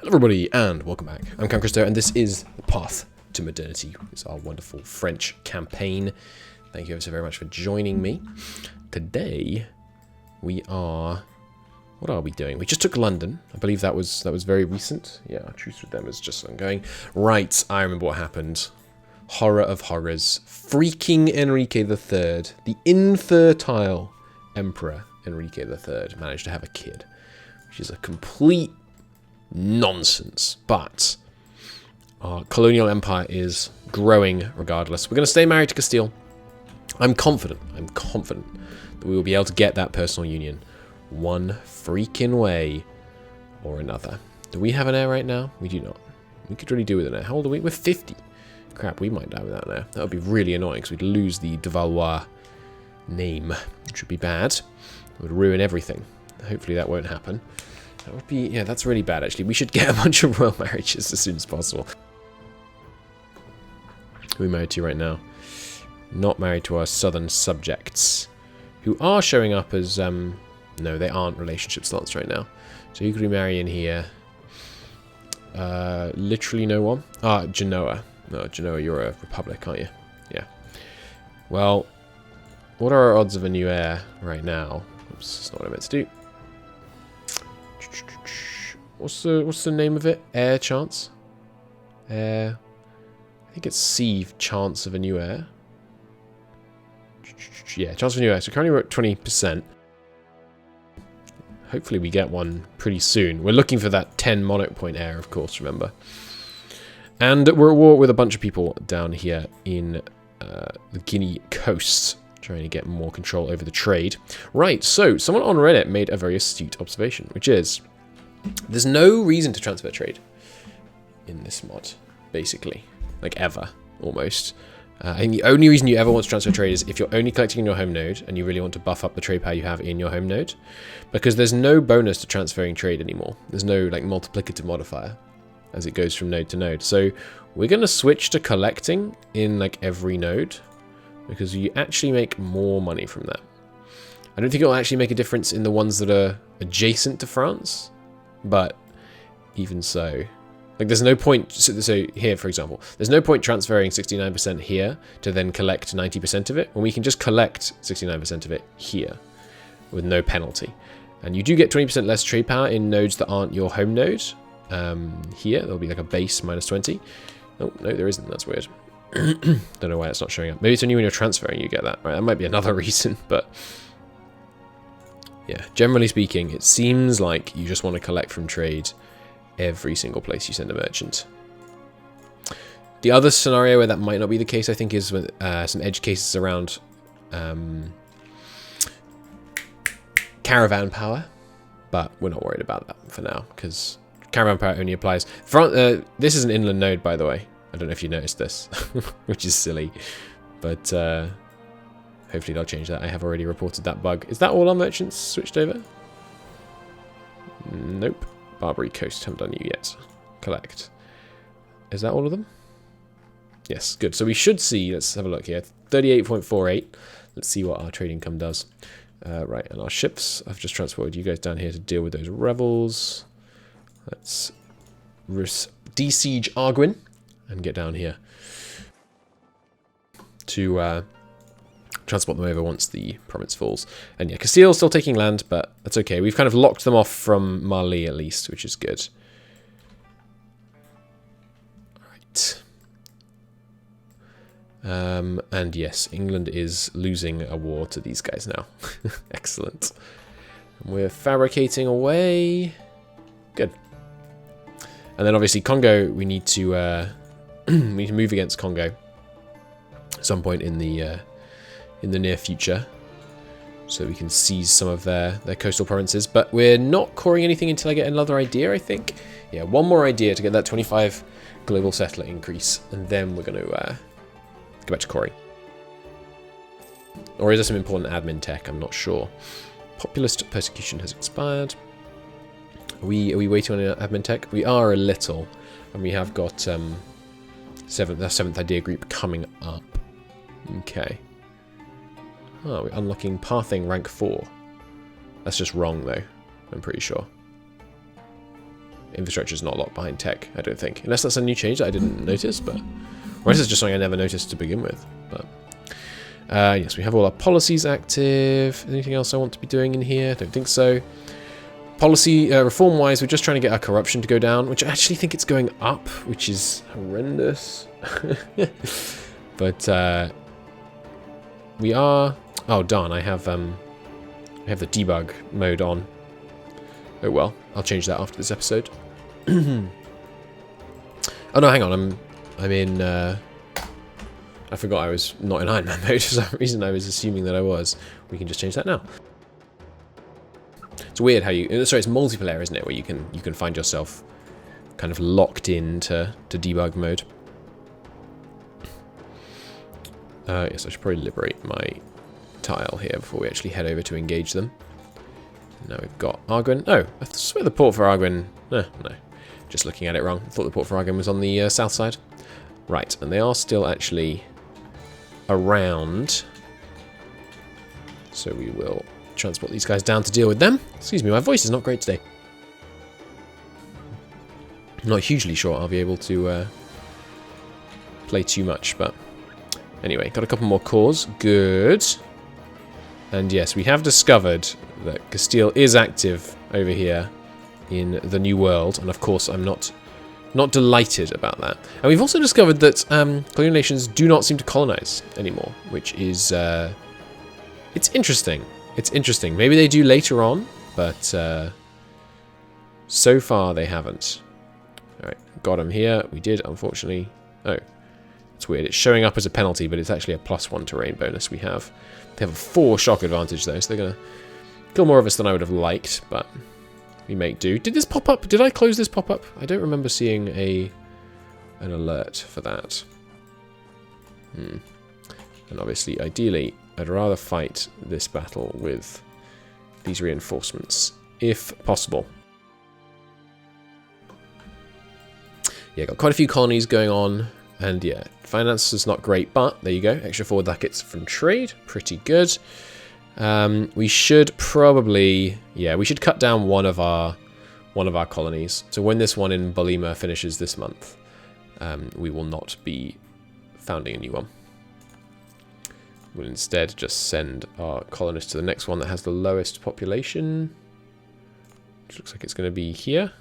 Hello everybody and welcome back. I'm Christo and this is The Path to Modernity. It's our wonderful French campaign. Thank you ever so very much for joining me. Today we are... What are we doing? We just took London. I believe that was very recent. Yeah, our truce with them is just ongoing. Right, I remember what happened. Horror of horrors. Freaking Enrique III, the infertile Emperor Enrique III, managed to have a kid, which is a complete nonsense. But our colonial empire is growing regardless. We're going to stay married to Castile. I'm confident that we will be able to get that personal union one freaking way or another. Do we have an heir right now? We do not. We could really do with an heir. How old are we? We're 50. Crap, we might die without an heir. That would be really annoying because we'd lose the de Valois name, which would be bad. It would ruin everything. Hopefully that won't happen. That would be, yeah, that's really bad actually. We should get a bunch of royal marriages as soon as possible. Who are we married to right now? Not married to our southern subjects, who are showing up as, no, they aren't relationship slots right now. So who could we marry in here? Literally no one. Ah, Genoa. No, Genoa, you're a republic, aren't you? Yeah. Well, what are our odds of a new heir right now? Oops, that's not what I meant to do. What's the name of it? Heir chance? Heir. I think it's C, chance of a new heir. Yeah, chance of a new heir. So currently we're at 20%. Hopefully we get one pretty soon. We're looking for that 10 monarch point heir, of course, remember. And we're at war with a bunch of people down here in the Guinea coast, trying to get more control over the trade. Right, so someone on Reddit made a very astute observation, which is there's no reason to transfer trade in this mod, basically. Like, ever, almost. I think the only reason you ever want to transfer trade is if you're only collecting in your home node and you really want to buff up the trade power you have in your home node. Because there's no bonus to transferring trade anymore. There's no, like, multiplicative modifier as it goes from node to node. So we're going to switch to collecting in, like, every node, because you actually make more money from that. I don't think it'll actually make a difference in the ones that are adjacent to France, but even so, like, there's no point. So here, for example, there's no point transferring 69% here to then collect 90% of it when we can just collect 69% of it here with no penalty. And you do get 20% less trade power in nodes that aren't your home node. Here there'll be like a base minus 20. Oh no, there isn't. That's weird. Don't know why it's not showing up. Maybe it's only when you're transferring you get that. Right, that might be another reason, but yeah, generally speaking, it seems like you just want to collect from trade every single place you send a merchant. The other scenario where that might not be the case, I think, is with some edge cases around Caravan Power, but we're not worried about that for now because Caravan Power only applies. This is an inland node, by the way. I don't know if you noticed this, which is silly, but hopefully they'll change that. I have already reported that bug. Is that all our merchants switched over? Nope. Barbary Coast, haven't done you yet. Collect. Is that all of them? Yes, good. So we should see, let's have a look here, 38.48. Let's see what our trade income does. Right, and our ships, I've just transported you guys down here to deal with those rebels. Let's de-siege Arguin and get down here to transport them over once the province falls. And yeah, Castile's still taking land, but that's okay. We've kind of locked them off from Mali at least, which is good. Right. And yes, England is losing a war to these guys now. Excellent. And we're fabricating away. Good. And then obviously Congo, we need to move against Congo at some point in the near future, so we can seize some of their coastal provinces. But we're not coring anything until I get another idea, I think. Yeah, one more idea to get that 25 global settler increase, and then we're going to go back to coring. Or is there some important admin tech? I'm not sure. Populist persecution has expired. Are we waiting on admin tech? We are a little, and we have got seventh idea group coming up. Okay. Oh, we're unlocking pathing rank 4. That's just wrong though, I'm pretty sure. infrastructure is not a lot behind tech, I don't think. Unless that's a new change that I didn't notice, but... Or unless it's just something I never noticed to begin with. But yes, we have all our policies active. Anything else I want to be doing in here? Don't think so. Policy, reform-wise, we're just trying to get our corruption to go down, which I actually think it's going up, which is horrendous. But we are... Oh, darn, I have the debug mode on. Oh well, I'll change that after this episode. Oh no, hang on, I'm in... I forgot I was not in Iron Man mode for some reason. I was assuming that I was. We can just change that now. It's weird how you... Sorry, it's multiplayer, isn't it? Where you can find yourself kind of locked into debug mode. Yes, I should probably liberate my tile here before we actually head over to engage them. Now we've got Arguin. Oh, I swear the port for Arguin... No, just looking at it wrong. I thought the port for Arguin was on the south side. Right, and they are still actually around. So we will transport these guys down to deal with them. Excuse me, my voice is not great today. I'm not hugely sure I'll be able to play too much, but anyway, got a couple more cores. Good. And yes, we have discovered that Castile is active over here in the New World, and of course I'm not delighted about that. And we've also discovered that colonial nations do not seem to colonize anymore, which is it's interesting. It's interesting. Maybe they do later on, but so far they haven't. All right, got them here. We did, unfortunately. Oh, it's weird. It's showing up as a penalty, but it's actually a +1 terrain bonus we have. They have a 4 shock advantage though, so they're gonna kill more of us than I would have liked, but we make do. Did this pop up? Did I close this pop up? I don't remember seeing an alert for that. And obviously, ideally, I'd rather fight this battle with these reinforcements, if possible. Yeah, got quite a few colonies going on, and yeah, finance is not great, but there you go, extra 4 ducats from trade, pretty good. We should probably, yeah, we should cut down one of our colonies. So when this one in Bolima finishes this month, we will not be founding a new one. We'll instead just send our colonists to the next one that has the lowest population, which looks like it's going to be here.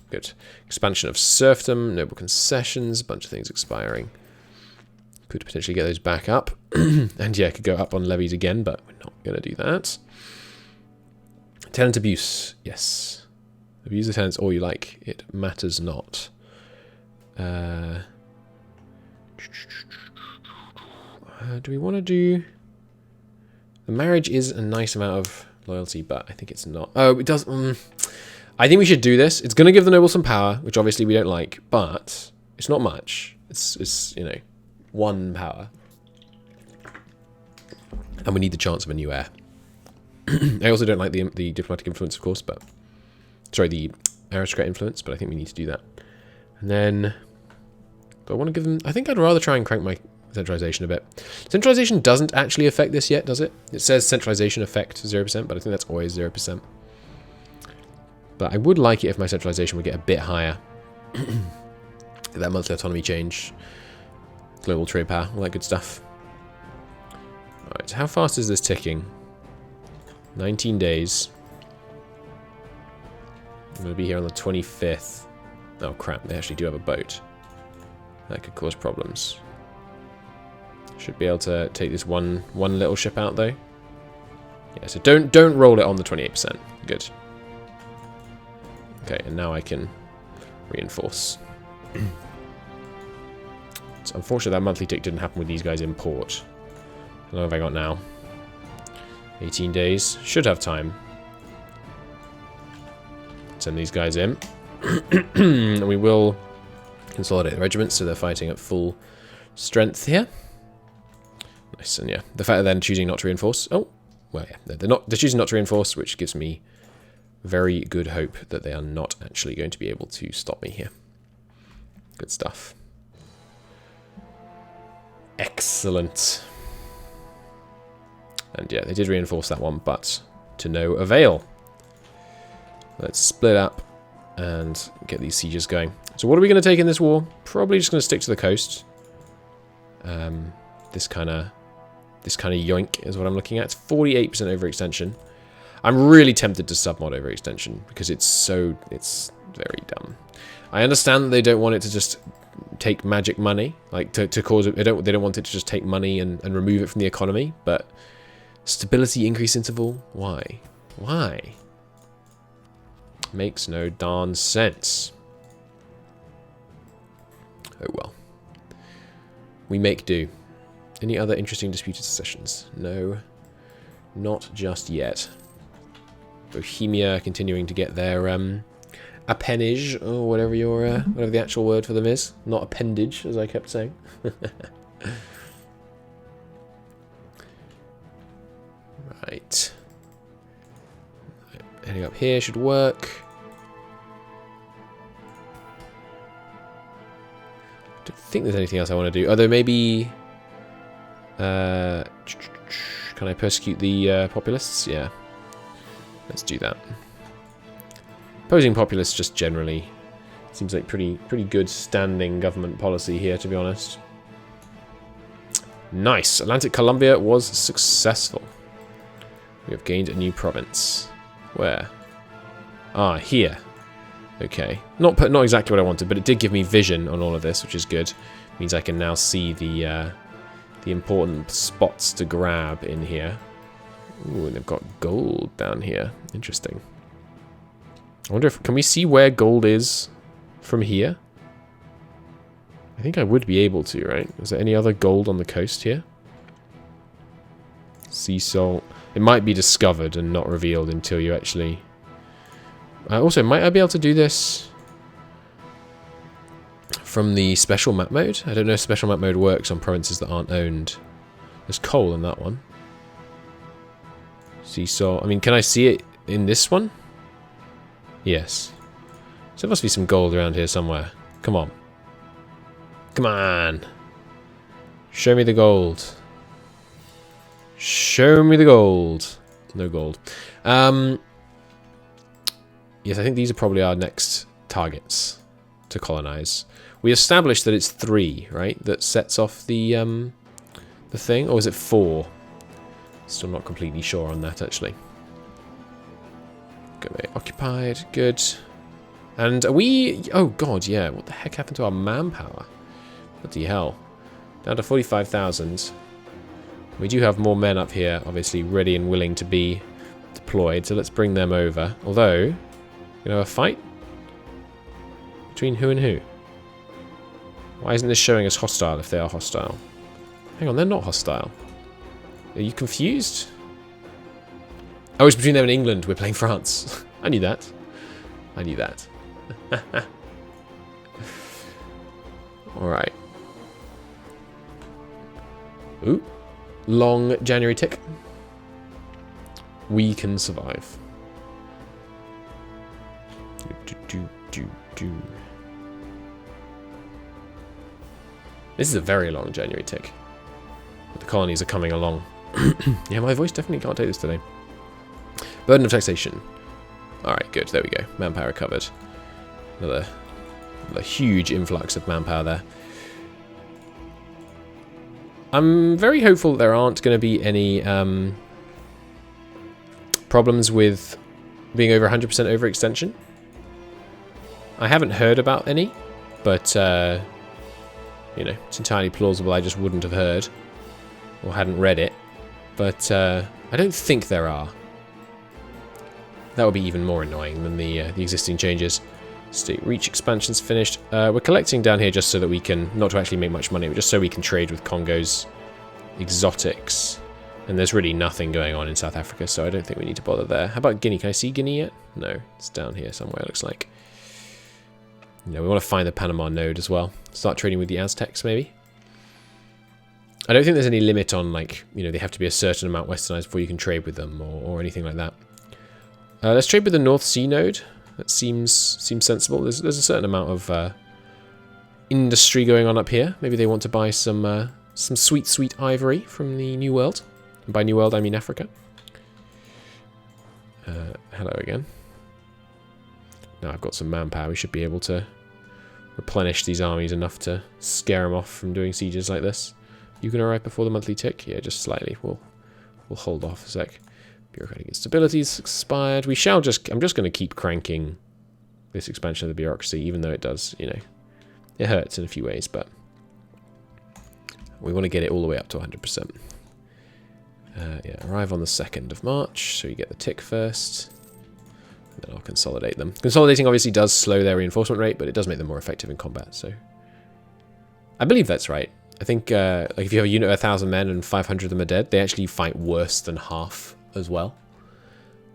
Good. Expansion of serfdom, noble concessions, a bunch of things expiring. Could potentially get those back up. And yeah, could go up on levies again, but we're not going to do that. Tenant abuse. Yes. Abuse the tenants all you like. It matters not. Do we want to do... The marriage is a nice amount of loyalty, but I think it's not. Oh, it does... I think we should do this. It's going to give the nobles some power, which obviously we don't like, but it's not much. It's you know, 1 power. And we need the chance of a new heir. I also don't like the diplomatic influence, of course, but... Sorry, the aristocrat influence, but I think we need to do that. And then... Do I want to give them... I think I'd rather try and crank my centralization a bit. Centralization doesn't actually affect this yet, does it? It says centralization effect 0%, but I think that's always 0%. But I would like it if my centralization would get a bit higher. That monthly autonomy change. Global trade power, all that good stuff. Alright, so how fast is this ticking? 19 days. I'm going to be here on the 25th. Oh crap, they actually do have a boat. That could cause problems. Should be able to take this one little ship out though. Yeah, so don't roll it on the 28%. Good. Okay, and now I can reinforce. It's unfortunate that monthly tick didn't happen with these guys in port. How long have I got now? 18 days. Should have time. Send these guys in. And we will consolidate the regiments so they're fighting at full strength here. Nice, and yeah, the fact that they're choosing not to reinforce. Oh, well, yeah, they're choosing not to reinforce, which gives me very good hope that they are not actually going to be able to stop me here. Good stuff. Excellent. And yeah, they did reinforce that one, but to no avail. Let's split up and get these sieges going. So what are we going to take in this war? Probably just going to stick to the coast. This kind of yoink is what I'm looking at. It's 48% overextension. I'm really tempted to submod overextension because it's very dumb. I understand that they don't want it to just take magic money, like to cause it. They don't want it to just take money and remove it from the economy. But stability increase interval, why? Why? Makes no darn sense. Oh well. We make do. Any other interesting disputed secessions? No, not just yet. Bohemia continuing to get their appendage, or whatever whatever the actual word for them is. Not appendage, as I kept saying. Right. Heading up here should work. Don't think there's anything else I want to do. Although maybe, can I persecute the populists? Yeah. Let's do that. Opposing populists just generally seems like pretty good standing government policy here, to be honest. Nice. Atlantic Columbia was successful. We have gained a new province. Where? Ah, here. Okay. Not exactly what I wanted, but it did give me vision on all of this, which is good. Means I can now see the important spots to grab in here. Ooh, and they've got gold down here. Interesting. I wonder if... Can we see where gold is from here? I think I would be able to, right? Is there any other gold on the coast here? Sea salt. It might be discovered and not revealed until you actually... also, might I be able to do this from the special map mode? I don't know if special map mode works on provinces that aren't owned. There's coal in that one. Sea salt. I mean, can I see it in this one? Yes. So there must be some gold around here somewhere. Come on. Come on. Show me the gold. Show me the gold. No gold. Yes, I think these are probably our next targets to colonize. We established that it's 3, right? That sets off the thing, or is it 4? Still not completely sure on that, actually. Go occupied, good. And are we... Oh, God, yeah. What the heck happened to our manpower? Bloody hell. Down to 45,000. We do have more men up here, obviously, ready and willing to be deployed. So let's bring them over. Although, we're going to have a fight? Between who and who? Why isn't this showing us hostile if they are hostile? Hang on, they're not hostile. Are you confused? Oh, it's between them and England. We're playing France. I knew that. I knew that. Alright. Ooh. Long January tick. We can survive. This is a very long January tick. But the colonies are coming along. Yeah, my voice definitely can't take this today. Burden of taxation. Alright, good. There we go. Manpower covered. Another huge influx of manpower there. I'm very hopeful that there aren't going to be any problems with being over 100% overextension. I haven't heard about any, but, you know, it's entirely plausible I just wouldn't have heard or hadn't read it. But I don't think there are. That would be even more annoying than the existing changes. State reach expansion's finished. We're collecting down here just so that we can, not to actually make much money, but just so we can trade with Congo's exotics. And there's really nothing going on in South Africa, so I don't think we need to bother there. How about Guinea? Can I see Guinea yet? No, it's down here somewhere, it looks like. You know, we want to find the Panama node as well. Start trading with the Aztecs, maybe. I don't think there's any limit on, like, you know, they have to be a certain amount westernized before you can trade with them or anything like that. Let's trade with the North Sea node. That seems sensible. There's a certain amount of industry going on up here. Maybe they want to buy some sweet ivory from the New World. And by New World, I mean Africa. Hello again. Now I've got some manpower, we should be able to replenish these armies enough to scare them off from doing sieges like this. You can arrive before the monthly tick? Yeah, just slightly. We'll hold off a sec. Bureaucratic instability is expired. We shall just... I'm just going to keep cranking this expansion of the bureaucracy, even though it does, you know... It hurts in a few ways, but... We want to get it all the way up to 100%. Yeah, arrive on the 2nd of March, so you get the tick first. And then I'll consolidate them. Consolidating obviously does slow their reinforcement rate, but it does make them more effective in combat, so... I believe that's right. I think, like, if you have a unit of 1,000 men and 500 of them are dead, they actually fight worse than half as well.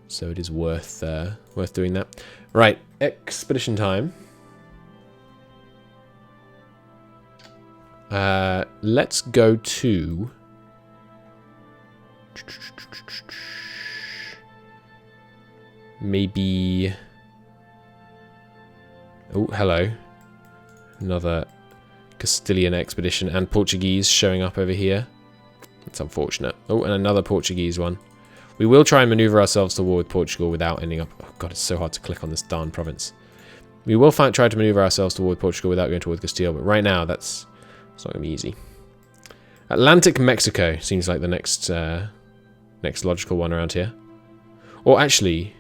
So it is worth doing that. Right, expedition time. Let's go to... Maybe... Oh, hello. Another Castilian expedition and Portuguese showing up over here. That's unfortunate. Oh, and another Portuguese one. We will try and maneuver ourselves to war with Portugal without ending up... Oh god, it's so hard to click on this darn province. We will try to maneuver ourselves to war with Portugal without going to war with Castile, but right now it's not going to be easy. Atlantic Mexico seems like the next logical one around here. Or actually,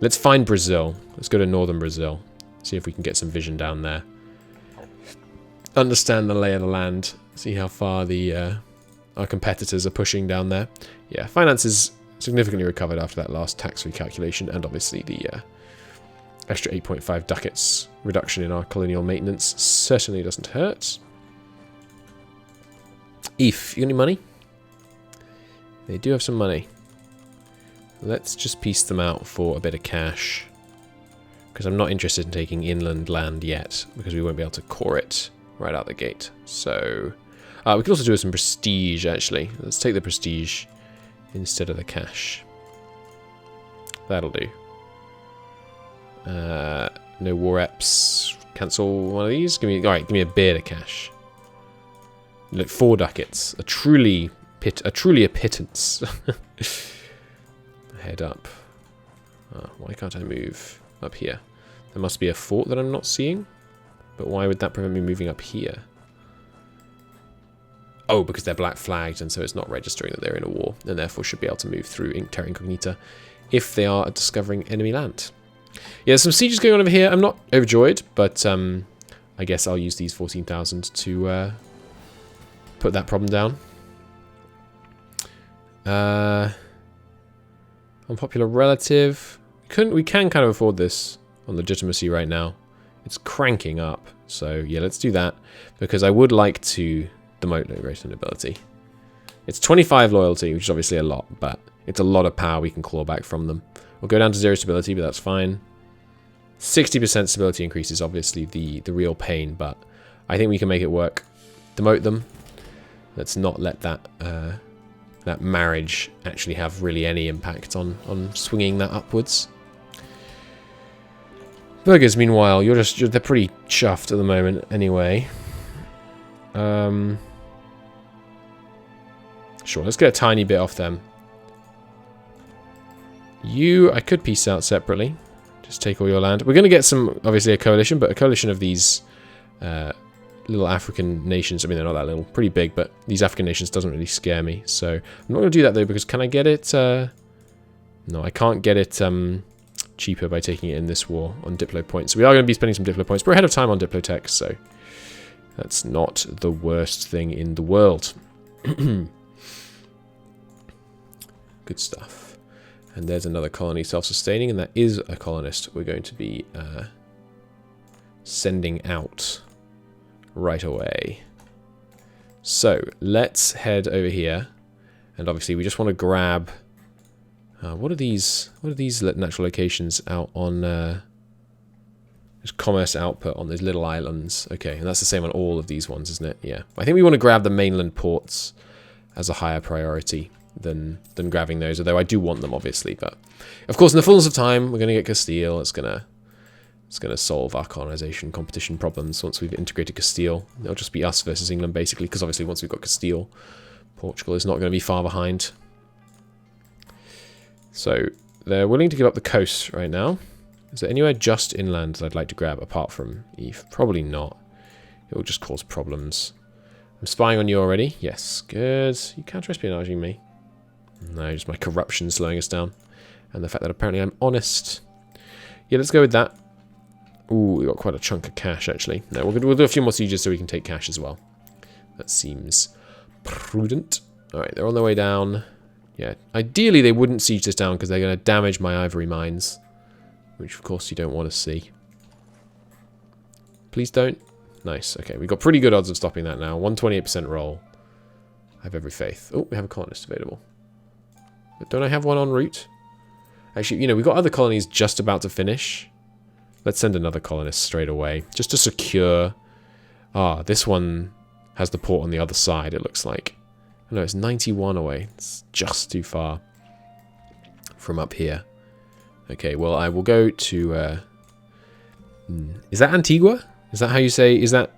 let's find Brazil. Let's go to northern Brazil. See if we can get some vision down there. Understand the lay of the land. See how far our competitors are pushing down there. Yeah, finances significantly recovered after that last tax recalculation, and obviously the extra 8.5 ducats reduction in our colonial maintenance certainly doesn't hurt. If you got any money? They do have some money. Let's just piece them out for a bit of cash, because I'm not interested in taking inland land yet, because we won't be able to core it right out the gate. So we could also do some prestige, actually. Let's take the prestige instead of the cash. That'll do. No war reps. Cancel one of these. All right, give me a bit of cash. Look, 4 ducats. A truly a pittance. Head up. Why can't I move up here? There must be a fort that I'm not seeing. But why would that prevent me moving up here? Oh, because they're black flagged, and so it's not registering that they're in a war, and therefore should be able to move through Terra Incognita if they are discovering enemy land. Yeah, there's some sieges going on over here. I'm not overjoyed, but I guess I'll use these 14,000 to put that problem down. Unpopular relative. We can kind of afford this on legitimacy right now. It's cranking up, so yeah, let's do that, because I would like to demote no greater nobility. It's 25 loyalty, which is obviously a lot, but it's a lot of power we can claw back from them. We'll go down to 0 stability, but that's fine. 60% stability increase is obviously the real pain, but I think we can make it work. Demote them. Let's not let that that marriage actually have really any impact on swinging that upwards. Burgers, meanwhile, they're pretty chuffed at the moment anyway. Sure, let's get a tiny bit off them. I could piece out separately. Just take all your land. We're going to get obviously a coalition, but a coalition of these little African nations. I mean, they're not that little, pretty big, but these African nations doesn't really scare me. So I'm not going to do that though, because can I get it? No, I can't get it cheaper by taking it in this war on Diplo points. So we are going to be spending some Diplo points. We're ahead of time on Diplo tech, so that's not the worst thing in the world. Good stuff. And there's another colony self-sustaining, and that is a colonist we're going to be sending out right away. So let's head over here, and obviously we just want to grab what are these natural locations out on there's commerce output on these little islands. Okay, and that's the same on all of these ones, isn't it? Yeah, I think we want to grab the mainland ports as a higher priority than grabbing those, although I do want them obviously. But of course, in the fullness of time, we're going to get Castile. It's gonna solve our colonization competition problems once we've integrated Castile. It'll just be us versus England basically, because obviously once we've got Castile, Portugal is not going to be far behind. So they're willing to give up the coast right now. Is there anywhere just inland that I'd like to grab apart from Eve? Probably not. It will just cause problems. I'm spying on you already. Yes, good. You counter-espionaging me. No, just my corruption slowing us down. And the fact that apparently I'm honest. Yeah, let's go with that. Ooh, we got quite a chunk of cash, actually. No, we'll do a few more sieges so we can take cash as well. That seems prudent. Alright, they're on their way down. Yeah, ideally they wouldn't siege this down because they're going to damage my ivory mines. Which, of course, you don't want to see. Please don't. Nice. Okay, we've got pretty good odds of stopping that now. 128% roll. I have every faith. Oh, we have a colonist available. But don't I have one en route? Actually, you know, we've got other colonies just about to finish. Let's send another colonist straight away. Just to secure... Ah, this one has the port on the other side, it looks like. No, it's 91 away. It's just too far from up here. Okay, well, I will go to... Is that Antigua? Is that how you say... Is that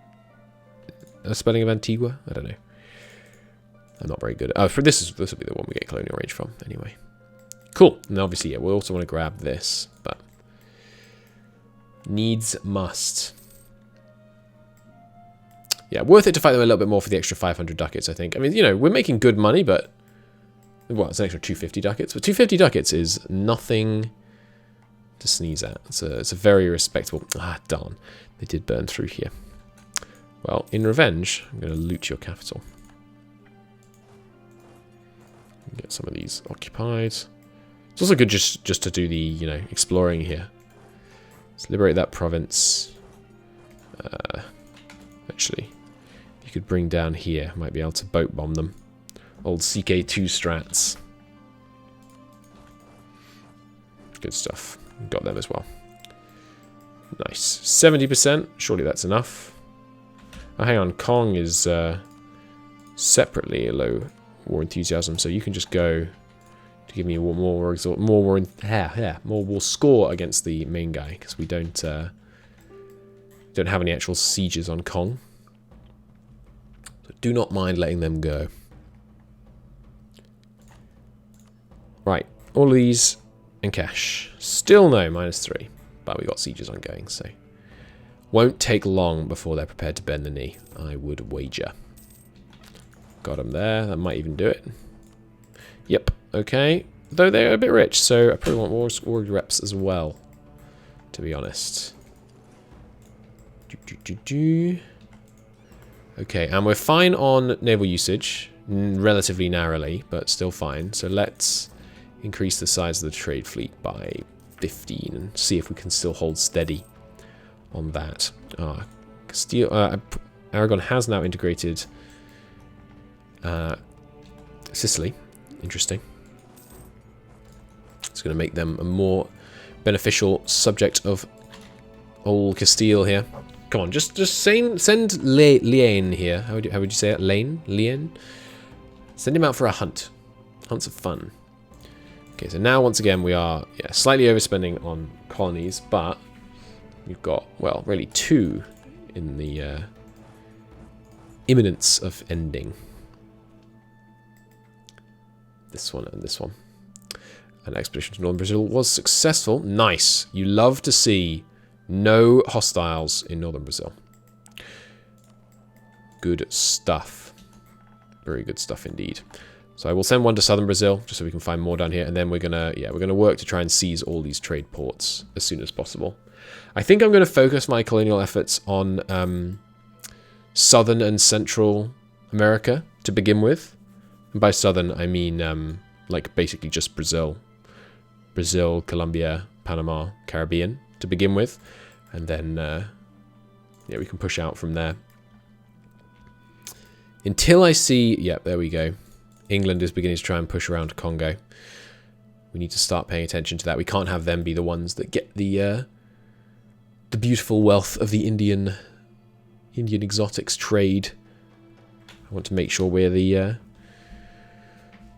a spelling of Antigua? I don't know. I'm not very good at... Oh, this will be the one we get colonial range from, anyway. Cool. And obviously, yeah, we also want to grab this, but... Needs must. Yeah, worth it to fight them a little bit more for the extra 500 ducats, I think. I mean, you know, we're making good money, but... Well, it's an extra 250 ducats. But 250 ducats is nothing to sneeze at. It's a very respectable... Ah, darn. They did burn through here. Well, in revenge, I'm going to loot your capital. Get some of these occupied. It's also good just to do the, you know, exploring here. Let's liberate that province. Actually, if you could bring down here, I might be able to boat bomb them. Old CK2 strats. Good stuff. Got them as well. Nice. 70%. Surely that's enough. Oh, hang on. Kong is separately a low war enthusiasm, so you can just go to give me more war score against the main guy, because we don't have any actual sieges on Kong. So do not mind letting them go. Right, all of these and cash. Still no, -3. But we got sieges ongoing, so won't take long before they're prepared to bend the knee, I would wager. Got them there. That might even do it. Yep. Okay. Though they're a bit rich, so I probably want war reps as well, to be honest. Okay, and we're fine on naval usage, relatively narrowly, but still fine. So let's increase the size of the trade fleet by 15 and see if we can still hold steady on that. Aragon has now integrated Sicily. Interesting. It's going to make them a more beneficial subject of old Castile here. Come on, just send Lien here. How would you say it? Lien? Send him out for a hunt. Hunts are fun. Okay, so now once again we are slightly overspending on colonies, but we've got, well, really 2 in the imminence of ending. This one and this one. An expedition to northern Brazil was successful. Nice. You love to see no hostiles in northern Brazil. Good stuff. Very good stuff indeed. So I will send one to southern Brazil just so we can find more down here, and then we're gonna work to try and seize all these trade ports as soon as possible. I think I'm going to focus my colonial efforts on southern and central America to begin with. And by southern, I mean like basically just Brazil, Colombia, Panama, Caribbean to begin with, and then we can push out from there. Until I see, there we go. England is beginning to try and push around Congo. We need to start paying attention to that. We can't have them be the ones that get the beautiful wealth of the Indian exotics trade. I want to make sure we're the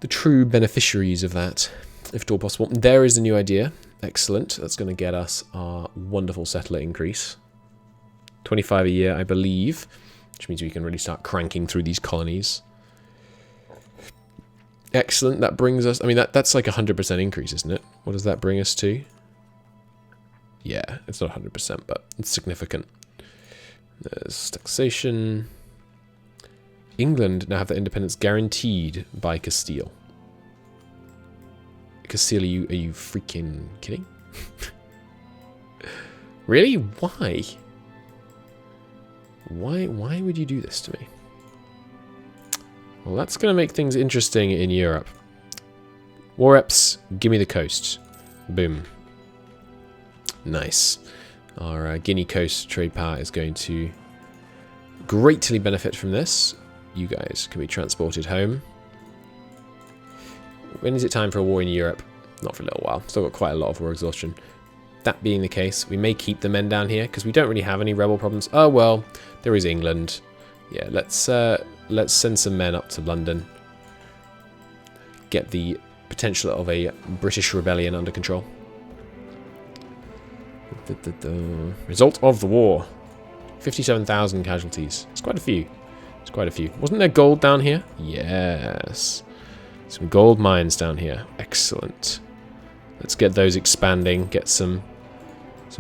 true beneficiaries of that, if at all possible. There is a new idea. Excellent. That's going to get us our wonderful settler increase. 25 a year, I believe, which means we can really start cranking through these colonies. Excellent. That brings us... I mean, that's like a 100% increase, isn't it? What does that bring us to? Yeah, it's not 100%, but it's significant. There's taxation. England now have their independence guaranteed by Castile. Castile, are you freaking kidding? Really? Why? Why would you do this to me? Well, that's going to make things interesting in Europe. War reps, give me the coast. Boom. Nice. Our Guinea Coast trade power is going to greatly benefit from this. You guys can be transported home. When is it time for a war in Europe? Not for a little while. Still got quite a lot of war exhaustion. That being the case, we may keep the men down here because we don't really have any rebel problems. Oh well, there is England. Yeah, let's send some men up to London. Get the potential of a British rebellion under control. Result of the war. 57,000 casualties. It's quite a few. It's quite a few. Wasn't there gold down here? Yes. Some gold mines down here. Excellent. Let's get those expanding. Get some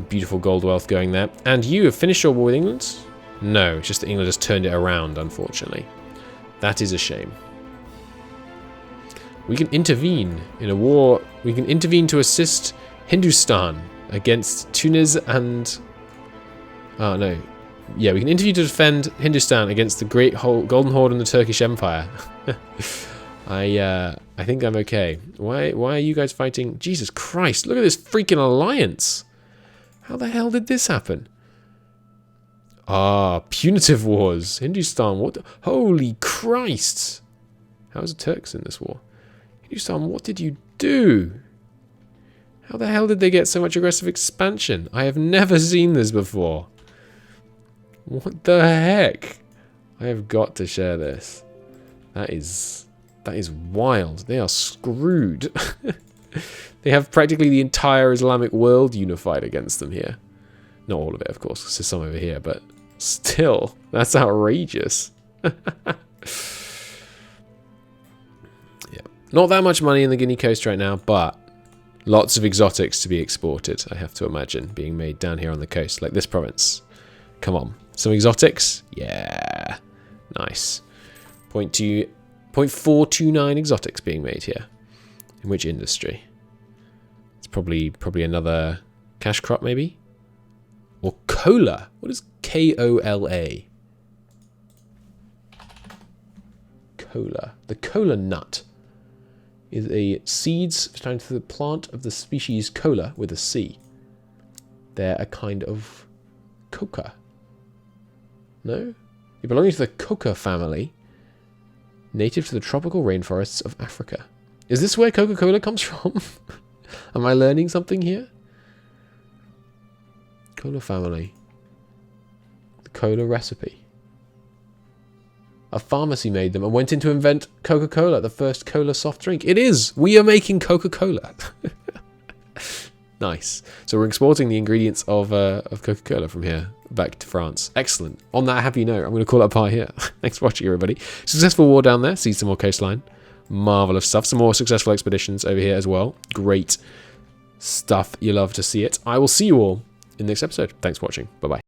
beautiful gold wealth going there. And you have finished your war with England? No, it's just that England has turned it around, unfortunately. That is a shame. We can intervene in a war. We can intervene to assist Hindustan against Tunis and... Oh, no. Yeah, we can intervene to defend Hindustan against the Great Golden Horde and the Turkish Empire. I think I'm okay. Why are you guys fighting? Jesus Christ, look at this freaking alliance. How the hell did this happen? Ah, punitive wars. Hindustan, what? Holy Christ. How was the Turks in this war? Hindustan, what did you do? How the hell did they get so much aggressive expansion? I have never seen this before. What the heck? I have got to share this. That is wild. They are screwed. They have practically the entire Islamic world unified against them here. Not all of it, of course, because there's some over here, but still, that's outrageous. Yeah. Not that much money in the Guinea Coast right now, but lots of exotics to be exported, I have to imagine, being made down here on the coast, like this province. Come on. Some exotics? Yeah. Nice. 0.429 exotics being made here. In which industry? It's probably another cash crop, maybe? Or cola. What is Kola? Cola. The cola nut is a seeds found to the plant of the species cola with a C. They're a kind of coca. No? They belong to the coca family, native to the tropical rainforests of Africa. Is this where Coca-Cola comes from? Am I learning something here? Cola family. The cola recipe. A pharmacy made them and went in to invent Coca-Cola, the first cola soft drink. It is! We are making Coca-Cola. Nice. So we're exporting the ingredients of Coca-Cola from here back to France. Excellent. On that happy note, I'm going to call it a part here. Thanks for watching, everybody. Successful war down there. See some more coastline. Marvelous stuff. Some more successful expeditions over here as well. Great stuff. You love to see it. I will see you all in the next episode. Thanks for watching. Bye-bye.